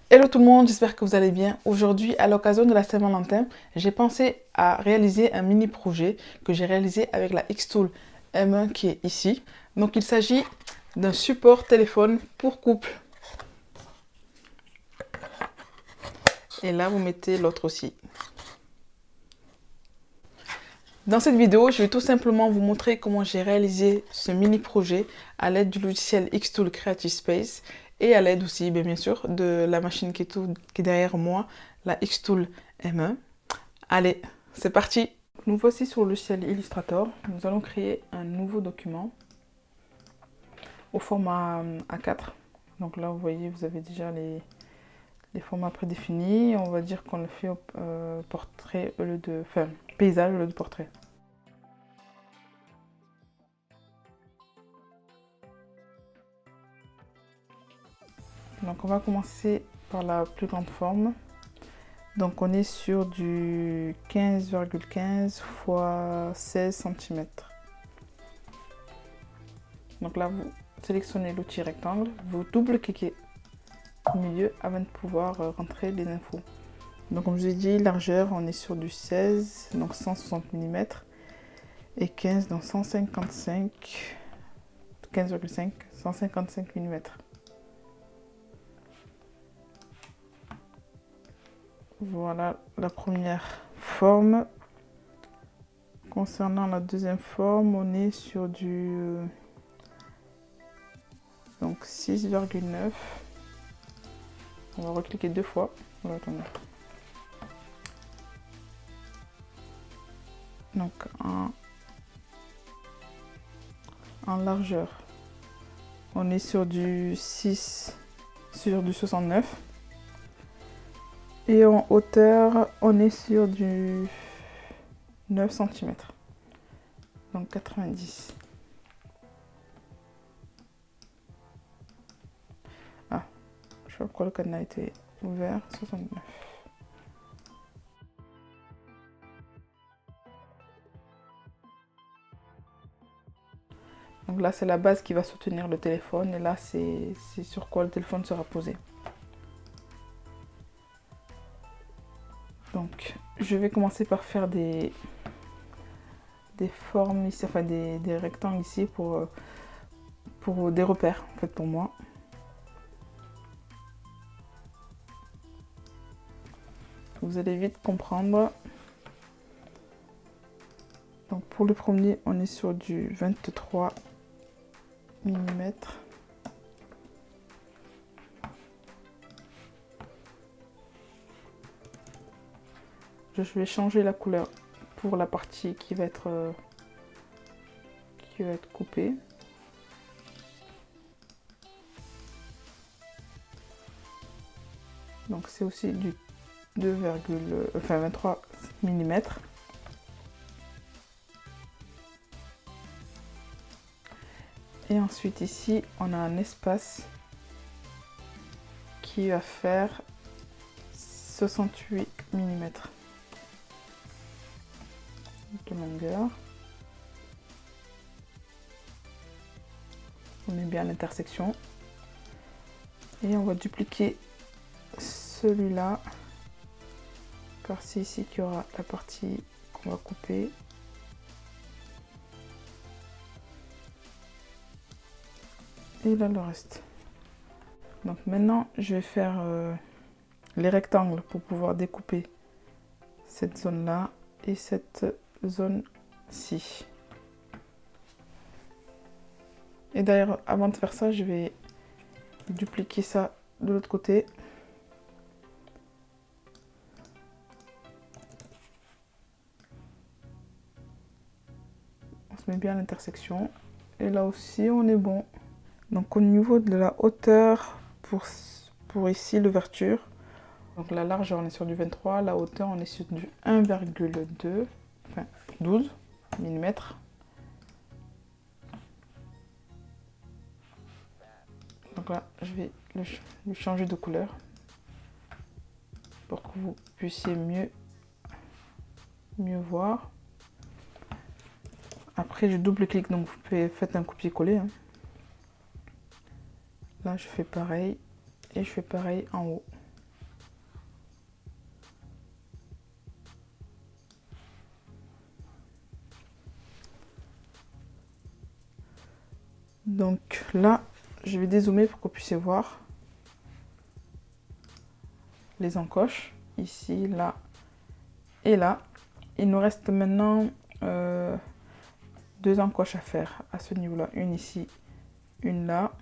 Hello tout le monde, j'espère que vous allez bien. Aujourd'hui, à l'occasion de la Saint-Valentin, j'ai pensé à réaliser un mini projet que j'ai réalisé avec la Xtool M1 qui est ici. Donc il s'agit d'un support téléphone pour couple. Et là, vous mettez l'autre aussi. Dans cette vidéo, je vais tout simplement vous montrer comment j'ai réalisé ce mini projet à l'aide du logiciel Xtool Creative Space et à l'aide aussi, bien sûr, de la machine qui est derrière moi, la Xtool M1. Allez, c'est parti! Nous voici sur le logiciel Illustrator. Nous allons créer un nouveau document au format A4. Donc là, vous voyez, vous avez déjà les formats prédéfinis. On va dire qu'on le fait au portrait au lieu de... Enfin, paysage au lieu de portrait. Donc on va commencer par la plus grande forme. Donc on est sur du 15,15 x 16 cm. Donc là, vous sélectionnez l'outil rectangle, vous double-cliquez au milieu avant de pouvoir rentrer les infos. Donc comme je vous ai dit, largeur, on est sur du 16, donc 160 mm, et 15, donc 155, 15,5, 155 mm. Voilà la première forme. Concernant la deuxième forme, on est sur du donc 6,9. On va recliquer deux fois. Attendez. Donc en largeur, on est sur du 6, sur du 69. Et en hauteur, on est sur du 9 cm. Donc 90. Ah, je sais pas pourquoi le cadenas a été ouvert. 69. Donc là, c'est la base qui va soutenir le téléphone. Et là, c'est sur quoi le téléphone sera posé. Donc, je vais commencer par faire des formes ici, enfin des rectangles ici pour des repères, en fait, pour moi. Vous allez vite comprendre. Donc, pour le premier, on est sur du 23 mm. Je vais changer la couleur pour la partie qui va être coupée. Donc c'est aussi du 23 mm. Et ensuite ici, on a un espace qui va faire 68 mm de longueur. On met bien l'intersection. Et on va dupliquer celui-là. Car c'est ici qu'il y aura la partie qu'on va couper. Et là le reste. Donc maintenant je vais faire les rectangles pour pouvoir découper cette zone là et cette zone ci. Et d'ailleurs avant de faire ça, je vais dupliquer ça de l'autre côté. On se met bien à l'intersection et là aussi on est bon. Donc au niveau de la hauteur pour ici l'ouverture, donc la largeur on est sur du 23, la hauteur on est sur du 1,2, enfin 12 mm. Donc là je vais lui changer de couleur pour que vous puissiez mieux voir. Après je double-clique, donc vous faites un copier-coller. Hein. Là je fais pareil et je fais pareil en haut. Donc là, je vais dézoomer pour que vous puissiez voir les encoches, ici, là et là. Il nous reste maintenant 2 encoches à faire à ce niveau-là. Une ici, une là.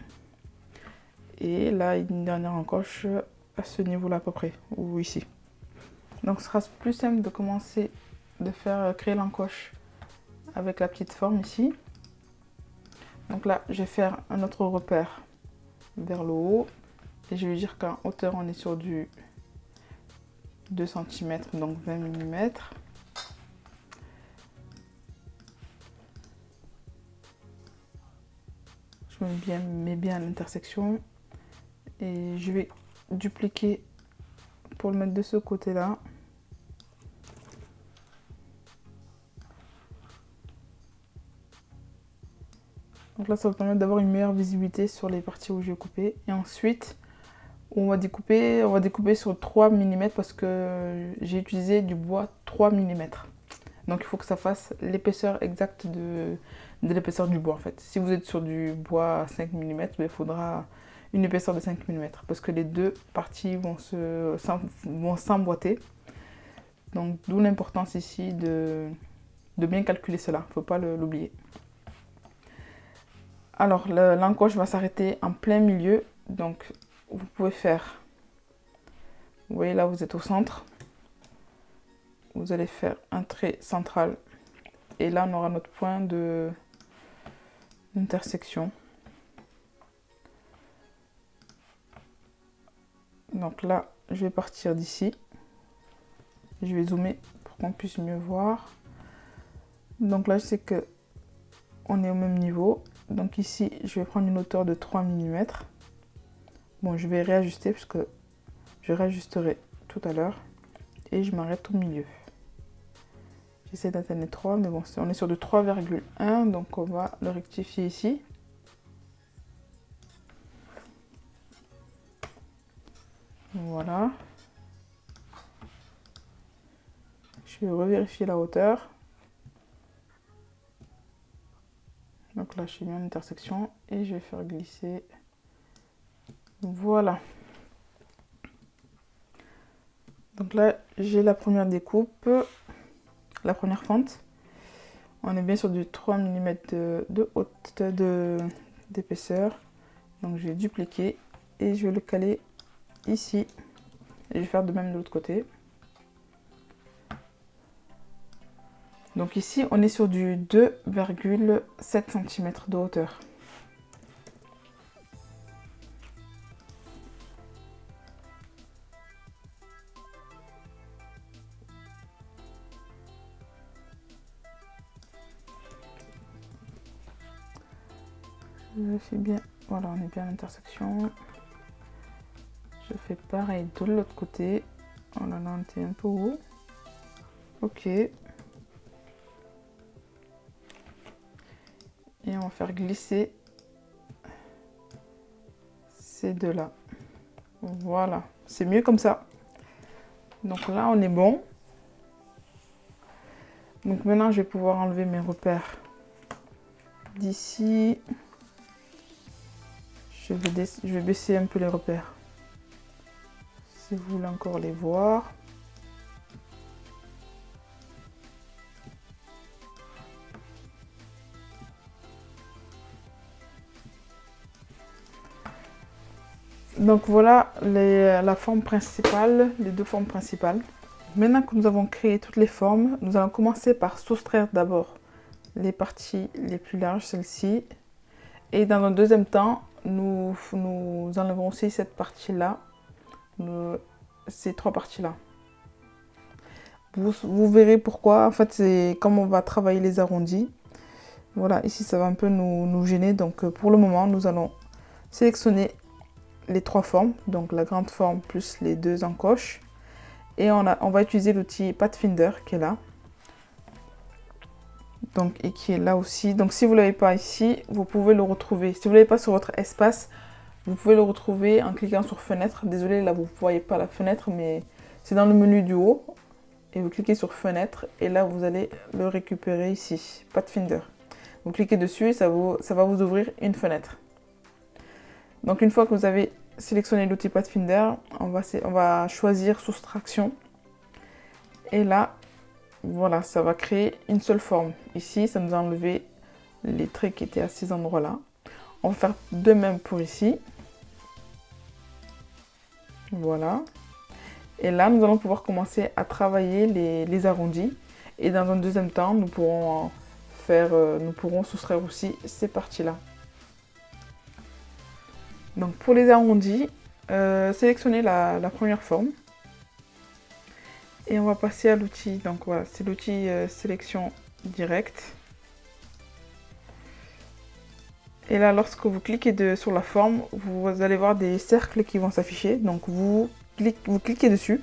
Et là, une dernière encoche à ce niveau-là à peu près, ou ici. Donc ce sera plus simple de commencer de faire créer l'encoche avec la petite forme ici. Donc là, je vais faire un autre repère vers le haut. Et je vais dire qu'en hauteur, on est sur du 2 cm, donc 20 mm. Je mets bien à l'intersection. Et je vais dupliquer pour le mettre de ce côté-là. Donc là, ça va permettre d'avoir une meilleure visibilité sur les parties où je vais couper. Et ensuite, on va découper sur 3 mm parce que j'ai utilisé du bois 3 mm. Donc il faut que ça fasse l'épaisseur exacte de l'épaisseur du bois en fait. Si vous êtes sur du bois 5 mm, il faudra une épaisseur de 5 mm parce que les deux parties vont s'emboîter. Donc d'où l'importance ici de bien calculer cela, il ne faut pas l'oublier. Alors l'encoche va s'arrêter en plein milieu, donc vous pouvez faire, vous voyez là vous êtes au centre, vous allez faire un trait central et là on aura notre point d'intersection. Donc là je vais partir d'ici, je vais zoomer pour qu'on puisse mieux voir. Donc là je sais que on est au même niveau, donc ici je vais prendre une hauteur de 3 mm. Bon, je vais réajuster parce que je réajusterai tout à l'heure et je m'arrête au milieu. J'essaie d'atteindre les 3, mais bon, on est sur de 3,1, donc on va le rectifier ici. Voilà. Je vais revérifier la hauteur. Donc là, je suis bien en intersection et je vais faire glisser. Voilà. Donc là, j'ai la première découpe, la première fente. On est bien sur du 3 mm d'épaisseur. Donc je vais dupliquer et je vais le caler ici. Et je vais faire de même de l'autre côté. Donc ici, on est sur du 2,7 cm de hauteur. Je vérifie bien. Voilà, on est bien à l'intersection. Je fais pareil de l'autre côté. Oh là là, on était un peu haut. Ok. Et on va faire glisser ces deux-là. Voilà, c'est mieux comme ça. Donc là, on est bon. Donc maintenant, je vais pouvoir enlever mes repères d'ici. Je vais baisser un peu les repères. Si vous voulez encore les voir. Donc voilà la forme principale, les deux formes principales. Maintenant que nous avons créé toutes les formes, nous allons commencer par soustraire d'abord les parties les plus larges, celles-ci. Et dans un deuxième temps, nous enlèverons aussi cette partie-là, ces trois parties-là. Vous verrez pourquoi. En fait, c'est comme on va travailler les arrondis. Voilà, ici ça va un peu nous gêner. Donc pour le moment, nous allons sélectionner les trois formes. Donc la grande forme plus les deux encoches. Et on va utiliser l'outil Pathfinder qui est là. Donc, et qui est là aussi. Donc si vous ne l'avez pas ici, vous pouvez le retrouver. Si vous ne l'avez pas sur votre espace, vous pouvez le retrouver en cliquant sur fenêtre. Désolé, là vous ne voyez pas la fenêtre, mais c'est dans le menu du haut. Et vous cliquez sur fenêtre et là vous allez le récupérer ici, Pathfinder. Vous cliquez dessus et ça va vous ouvrir une fenêtre. Donc une fois que vous avez sélectionné l'outil Pathfinder, on va choisir soustraction. Et là, voilà, ça va créer une seule forme. Ici, ça nous a enlevé les traits qui étaient à ces endroits-là. On va faire de même pour ici. Voilà. Et là, nous allons pouvoir commencer à travailler les arrondis. Et dans un deuxième temps, nous pourrons soustraire aussi ces parties-là. Donc pour les arrondis, sélectionnez la première forme. Et on va passer à l'outil. Donc voilà, c'est l'outil sélection directe. Et là, lorsque vous cliquez sur la forme, vous allez voir des cercles qui vont s'afficher. Donc vous cliquez dessus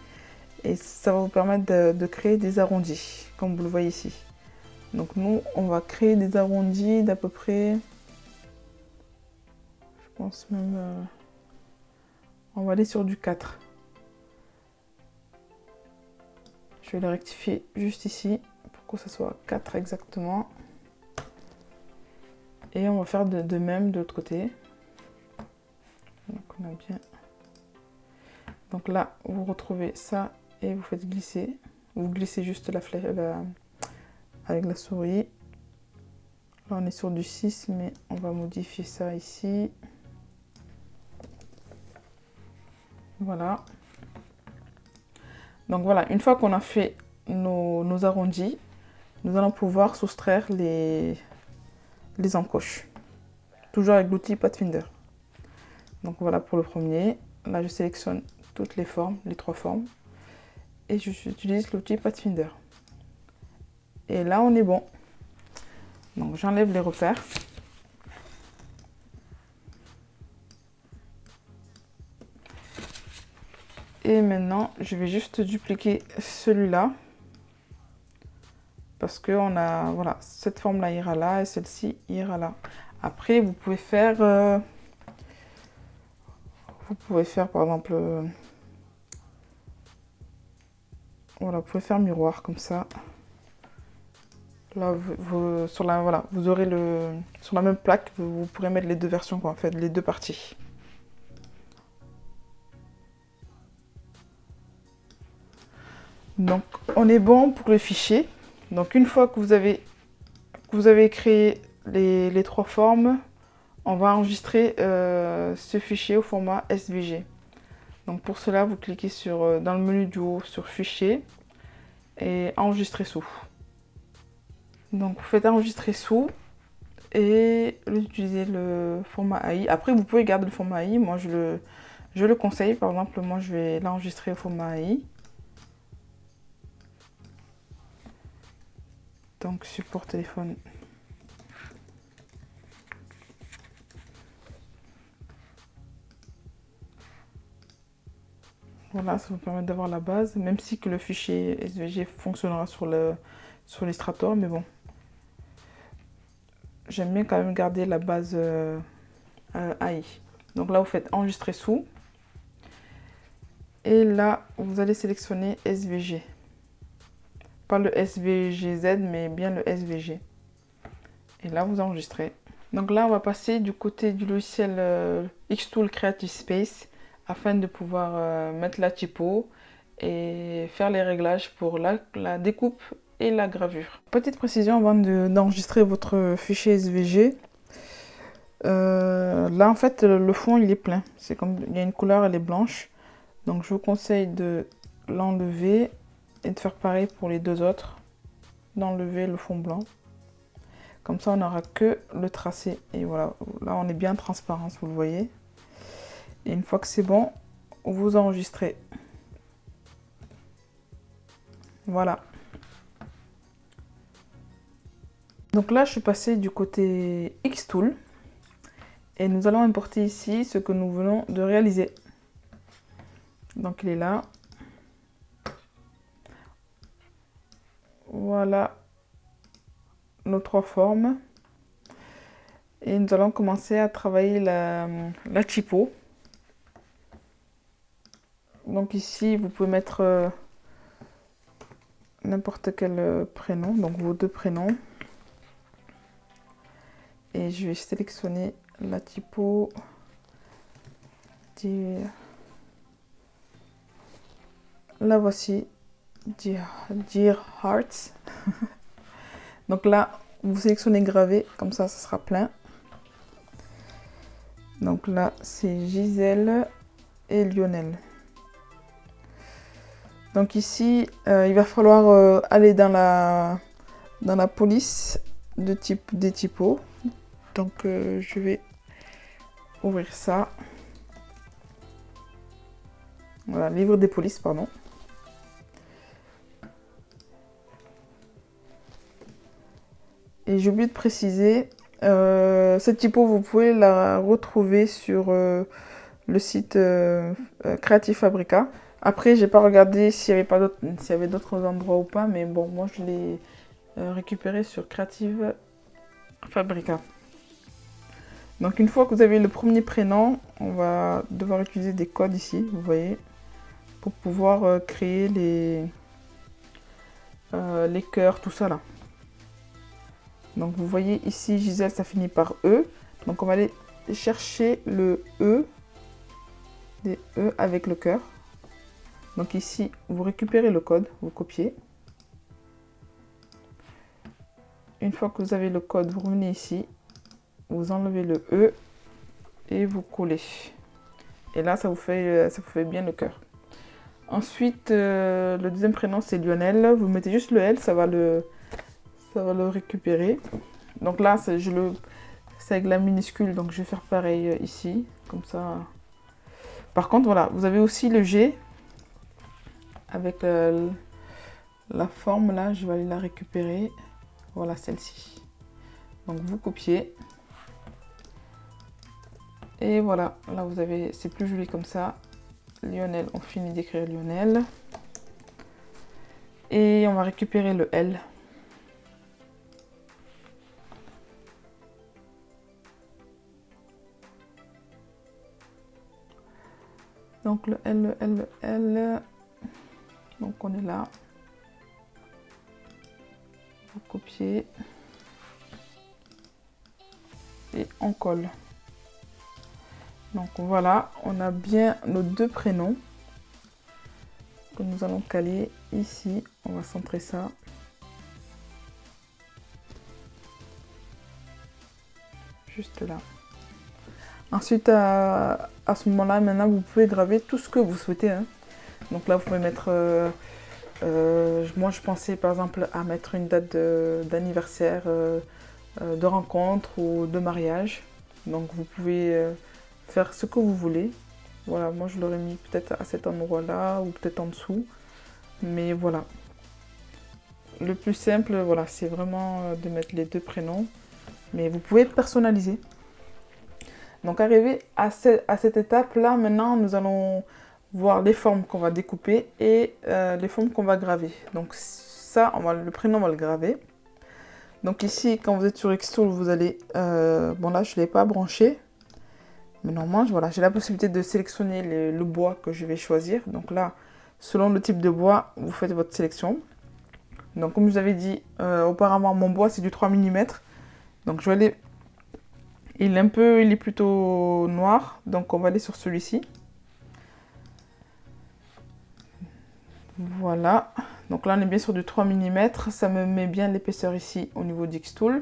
et ça va vous permettre de créer des arrondis, comme vous le voyez ici. Donc nous, on va créer des arrondis d'à peu près, je pense même, on va aller sur du 4. Je vais le rectifier juste ici pour que ce soit 4 exactement. Et on va faire de même de l'autre côté. Donc on a bien. Donc là, vous retrouvez ça et vous faites glisser. Vous glissez juste la flèche avec la souris. Là, on est sur du 6, mais on va modifier ça ici. Voilà. Donc voilà, une fois qu'on a fait nos arrondis, nous allons pouvoir soustraire les encoches. Toujours avec l'outil Pathfinder. Donc voilà pour le premier. Là, je sélectionne toutes les formes, les 3 formes. Et j'utilise l'outil Pathfinder. Et là, on est bon. Donc j'enlève les repères. Et maintenant, je vais juste dupliquer celui-là. Parce que voilà, cette forme-là ira là et celle-ci ira là. Après, vous pouvez faire par exemple, voilà, vous pouvez faire miroir comme ça. Là, voilà, vous aurez sur la même plaque, vous pourrez mettre les deux versions, quoi, en fait, les deux parties. Donc, on est bon pour le fichier. Donc, une fois que vous avez créé les 3 formes, on va enregistrer ce fichier au format SVG. Donc, pour cela, vous cliquez dans le menu du haut sur Fichier et Enregistrer sous. Donc, vous faites Enregistrer sous et vous utilisez le format AI. Après, vous pouvez garder le format AI. Moi, je le conseille. Par exemple, moi, je vais l'enregistrer au format AI. Donc, support téléphone. Voilà, ça vous permet d'avoir la base, même si que le fichier SVG fonctionnera sur l'Illustrator, mais bon. J'aime bien quand même garder la base AI. Donc là, vous faites enregistrer sous. Et là, vous allez sélectionner SVG. Pas le SVGZ, mais bien le SVG. Et là, vous enregistrez. Donc là, on va passer du côté du logiciel Xtool Creative Space afin de pouvoir mettre la typo et faire les réglages pour la découpe et la gravure. Petite précision avant d'enregistrer votre fichier SVG. Là, en fait, le fond, il est plein. C'est comme il y a une couleur, elle est blanche. Donc, je vous conseille de l'enlever et de faire pareil pour les deux autres. D'enlever le fond blanc. Comme ça, on n'aura que le tracé. Et voilà, là, on est bien transparence, vous le voyez. Et une fois que c'est bon, vous enregistrez. Voilà. Donc là, je suis passée du côté Xtool. Et nous allons importer ici ce que nous venons de réaliser. Donc il est là. Voilà nos 3 formes. Et nous allons commencer à travailler la typo. Donc ici, vous pouvez mettre n'importe quel prénom, donc vos 2 prénoms. Et je vais sélectionner la typo la voici, Dear Hearts. Donc là, vous sélectionnez gravé, comme ça sera plein. Donc là, c'est Gisèle et Lionel. Donc ici, il va falloir aller dans la police de type des typos. Donc je vais ouvrir ça. Voilà, livre des polices, pardon. Et j'ai oublié de préciser, cette typo, vous pouvez la retrouver sur le site Creative Fabrica. Après, j'ai pas regardé s'il y avait d'autres endroits ou pas, mais bon, moi je l'ai récupéré sur Creative Fabrica. Donc une fois que vous avez le premier prénom, on va devoir utiliser des codes ici, vous voyez, pour pouvoir créer les cœurs, tout ça là. Donc vous voyez ici, Gisèle, ça finit par E. Donc on va aller chercher le E, des E avec le cœur. Donc ici, vous récupérez le code, vous copiez. Une fois que vous avez le code, vous revenez ici, vous enlevez le E et vous collez. Et là, ça vous fait bien le cœur. Ensuite, le deuxième prénom, c'est Lionel. Vous mettez juste le L, ça va le récupérer. Donc là, c'est avec la minuscule, donc je vais faire pareil ici, comme ça. Par contre, voilà, vous avez aussi le G avec la forme là, je vais aller la récupérer. Voilà, celle-ci. Donc vous copiez. Et voilà, là vous avez, c'est plus joli comme ça. Lionel, on finit d'écrire Lionel. Et on va récupérer le L. Donc le L, le L, le L. Donc on est là. Vous copiez. Et on colle. Donc voilà, on a bien nos deux prénoms que nous allons caler ici. On va centrer ça. Juste là. Ensuite, à ce moment-là, maintenant, vous pouvez graver tout ce que vous souhaitez. Hein. Donc là, vous pouvez mettre... moi, je pensais par exemple à mettre une date d'anniversaire, de rencontre ou de mariage. Donc vous pouvez faire ce que vous voulez. Voilà, moi je l'aurais mis peut-être à cet endroit-là ou peut-être en dessous. Mais voilà. Le plus simple, voilà, c'est vraiment de mettre les deux prénoms. Mais vous pouvez personnaliser. Donc arrivé à cette étape-là, maintenant nous allons voir les formes qu'on va découper et les formes qu'on va graver. Donc ça, le prénom, on va le graver. Donc ici, quand vous êtes sur Xtool, vous allez... bon là, je ne l'ai pas branché. Mais normalement, voilà, j'ai la possibilité de sélectionner le bois que je vais choisir. Donc là, selon le type de bois, vous faites votre sélection. Donc comme je vous avais dit auparavant, mon bois, c'est du 3 mm. Donc je vais aller... Il est plutôt noir. Donc on va aller sur celui-ci. Voilà. Donc là, on est bien sur du 3 mm. Ça me met bien l'épaisseur ici au niveau d'Xtool.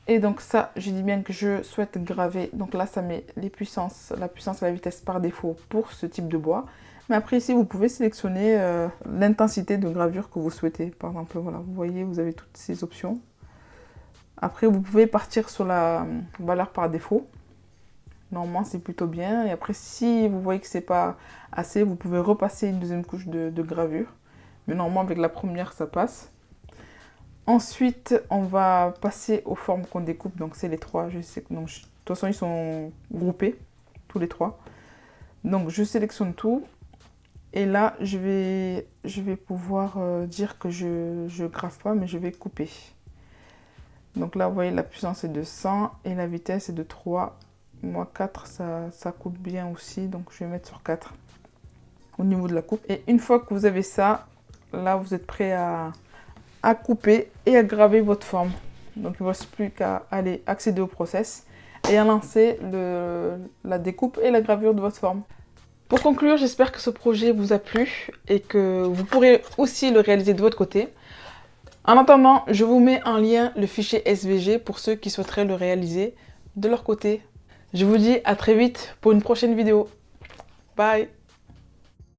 Et donc ça, je dis bien que je souhaite graver. Donc là, ça met la puissance et la vitesse par défaut pour ce type de bois. Mais après ici, vous pouvez sélectionner l'intensité de gravure que vous souhaitez. Par exemple, voilà, vous voyez, vous avez toutes ces options. Après, vous pouvez partir sur la valeur par défaut. Normalement, c'est plutôt bien. Et après, si vous voyez que c'est pas assez, vous pouvez repasser une deuxième couche de gravure. Mais normalement, avec la première, ça passe. Ensuite, on va passer aux formes qu'on découpe. Donc, c'est les trois. Donc, de toute façon, ils sont groupés, tous les trois. Donc, je sélectionne tout. Et là, je vais pouvoir dire que je ne grave pas, mais je vais couper. Donc là, vous voyez, la puissance est de 100 et la vitesse est de 3. Moi, 4, ça coupe bien aussi. Donc, je vais mettre sur 4 au niveau de la coupe. Et une fois que vous avez ça, là, vous êtes prêt à couper et à graver votre forme. Donc il ne reste plus qu'à aller accéder au process et à lancer la découpe et la gravure de votre forme. Pour conclure, j'espère que ce projet vous a plu et que vous pourrez aussi le réaliser de votre côté. En attendant, je vous mets en lien le fichier SVG pour ceux qui souhaiteraient le réaliser de leur côté. Je vous dis à très vite pour une prochaine vidéo. Bye!